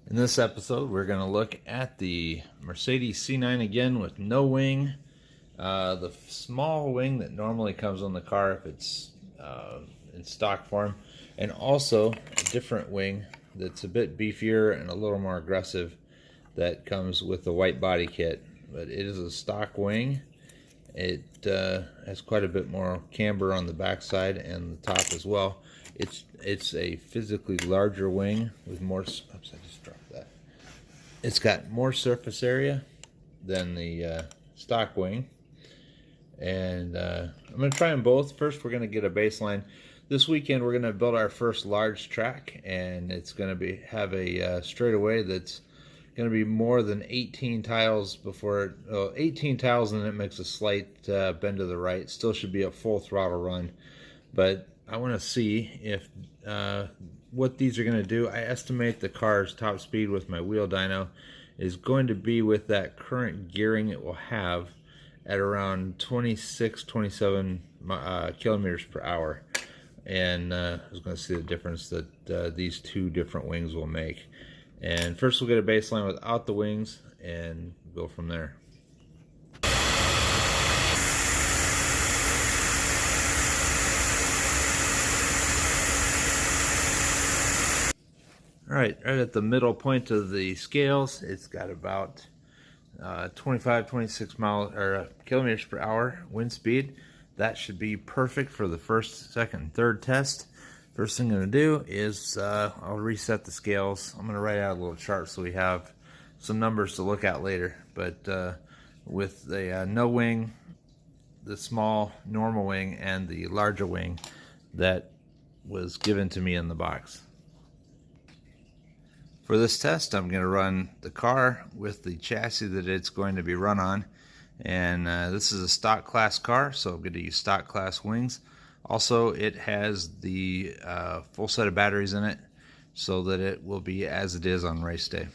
In this episode, we're going to look at the Mercedes C9 again with no wing. The small wing that normally comes on the car if it's in stock form, and also a different wing that's a bit beefier and a little more aggressive that comes with the white body kit. But it is a stock wing. It has quite a bit more camber on the backside and the top as well. It's a physically larger wing with more. Oops, I just dropped that. It's got more surface area than the stock wing, and I'm going to try them both. First, we're going to get a baseline. This weekend, we're going to build our first large track, and it's going to have a straightaway that's going to be more than 18 tiles before 18 tiles, and it makes a slight bend to the right. Still should be a full throttle run, but I want to see if what these are going to do. I estimate the car's top speed with my wheel dyno is going to be with that current gearing it will have at around 26-27 kilometers per hour, and I was going to see the difference that these two different wings will make. And first we'll get a baseline without the wings and go from there. Right at the middle point of the scales, it's got about 25-26 kilometers per hour wind speed. That should be perfect for the first, second, and third test. First thing I'm going to do is I'll reset the scales. I'm going to write out a little chart so we have some numbers to look at later. But with the no wing, the small normal wing, and the larger wing that was given to me in the box. For this test, I'm going to run the car with the chassis that it's going to be run on. And this is a stock class car, so I'm going to use stock class wings. Also, it has the full set of batteries in it so that it will be as it is on race day.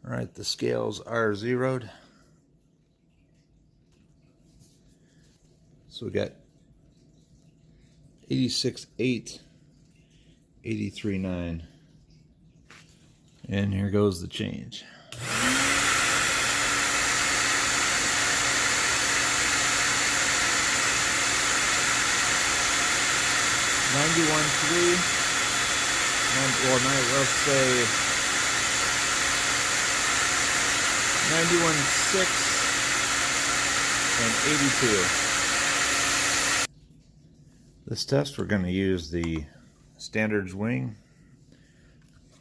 Alright, the scales are zeroed. So we got 86.8, 83.9. And here goes the change. 91.3, well, let's say 91.6 and 82. This test, we're going to use the Standards wing.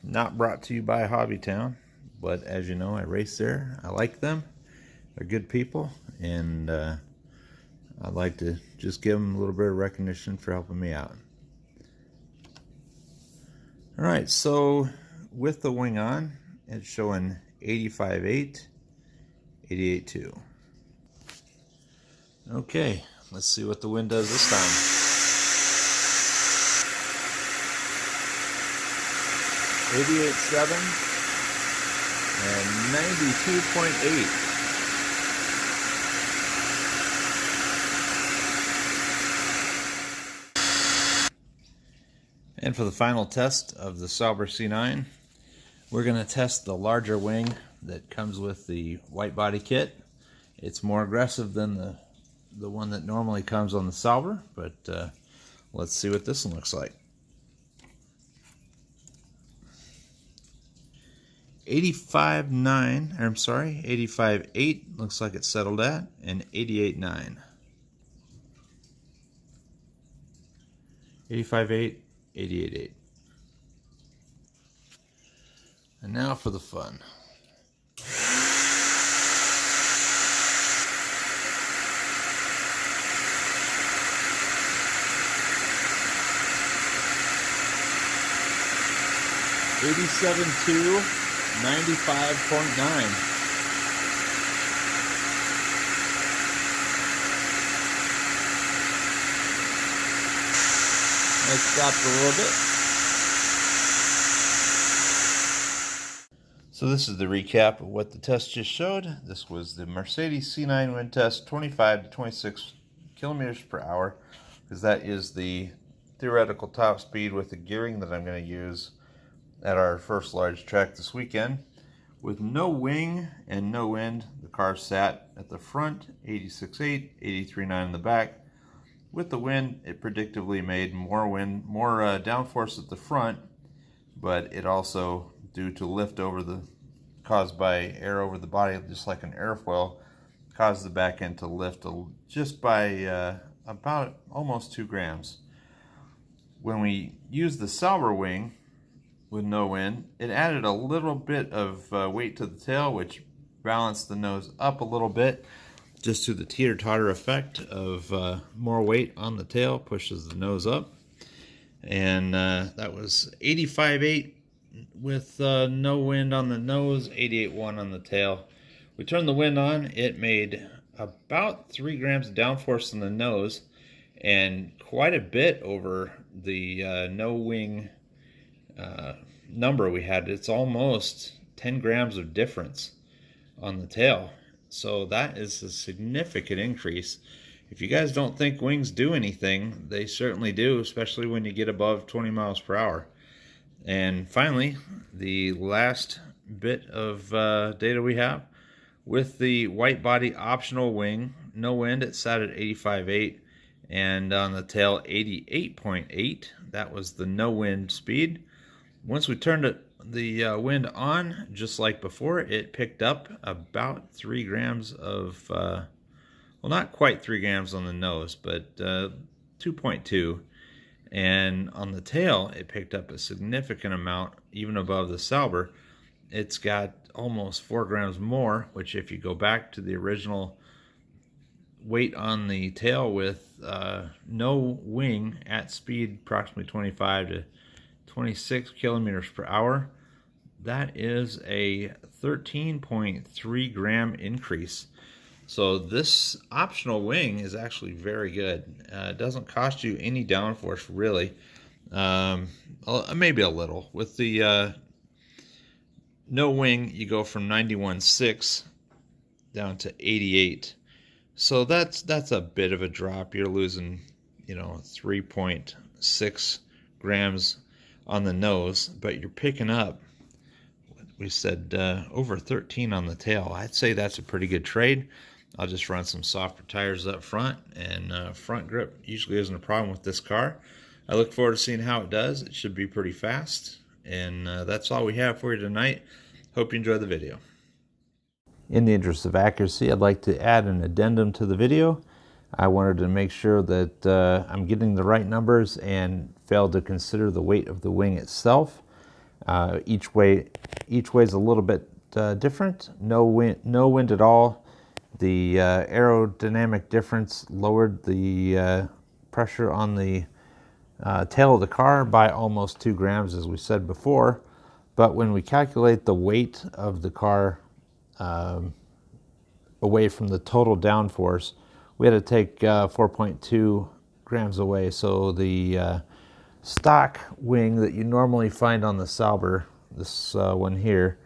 Not brought to you by Hobbytown, but as you know, I race there. I like them. They're good people, and I'd like to just give them a little bit of recognition for helping me out. Alright, so with the wing on, it's showing 85.8, 88.2. Okay, let's see what the wind does this time. 88.7 and 92.8. And for the final test of the Sauber C9, we're going to test the larger wing that comes with the white body kit. It's more aggressive than the one that normally comes on the Sauber, but let's see what this one looks like. 85.9, or I'm sorry, 85.8 looks like it's settled at, and 88.9. 85.8, 88.8. And now for the fun. $87.2, 95.9. It's dropped a little bit. So this is the recap of what the test just showed. This was the Mercedes C9 wind test, 25 to 26 kilometers per hour, because that is the theoretical top speed with the gearing that I'm going to use at our first large track this weekend. With no wing and no wind, the car sat at the front, 86.8, 83.9 in the back. With the wind, it predictably made more downforce at the front, but it also, due to lift caused by air over the body, just like an airfoil, caused the back end to lift just by about almost 2 grams. When we used the Sauber wing with no wind, it added a little bit of weight to the tail, which balanced the nose up a little bit, just to the teeter-totter effect of more weight on the tail pushes the nose up. And that was 85.8 with no wind on the nose, 88.1 on the tail. We turned the wind on, it made about 3 grams of downforce in the nose and quite a bit over the no wing number we had. It's almost 10 grams of difference on the tail. So that is a significant increase. If you guys don't think wings do anything, they certainly do, especially when you get above 20 miles per hour. And finally, the last bit of data we have, with the white body optional wing, no wind, it sat at 85.8, and on the tail 88.8. That was the no wind speed. Once we turned the wind on, just like before, it picked up about 3 grams of, well, not quite 3 grams on the nose, but 2.2. And on the tail, it picked up a significant amount, even above the Sauber. It's got almost 4 grams more, which if you go back to the original weight on the tail with no wing at speed, approximately 25 to 26 kilometers per hour, that is a 13.3 gram increase. So this optional wing is actually very good. It doesn't cost you any downforce, really. Maybe a little. With the no wing, you go from 91.6 down to 88. So that's a bit of a drop. You're losing, 3.6 grams on the nose, but you're picking up, we said, over 13 on the tail. I'd say that's a pretty good trade. I'll just run some softer tires up front, and front grip usually isn't a problem with this car. I look forward to seeing how it does. It should be pretty fast. And that's all we have for you tonight. Hope you enjoyed the video. In the interest of accuracy, I'd like to add an addendum to the video. I wanted to make sure that I'm getting the right numbers and failed to consider the weight of the wing itself. Each way is a little bit different. No wind at all. The aerodynamic difference lowered the pressure on the tail of the car by almost 2 grams, as we said before. But when we calculate the weight of the car away from the total downforce, we had to take 4.2 grams away. So the stock wing that you normally find on the Sauber, this one here,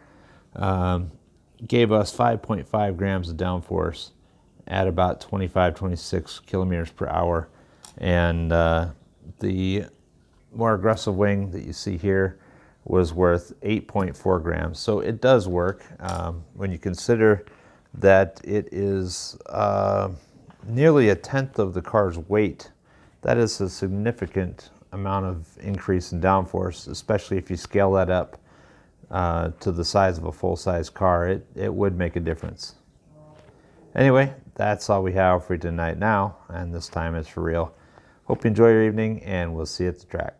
gave us 5.5 grams of downforce at about 26 kilometers per hour. And the more aggressive wing that you see here was worth 8.4 grams. So it does work when you consider that it is nearly 1/10 of the car's weight. That is a significant amount of increase in downforce, especially if you scale that up to the size of a full-size car. It would make a difference. Anyway, that's all we have for you tonight now, and this time it's for real. Hope you enjoy your evening, and we'll see you at the track.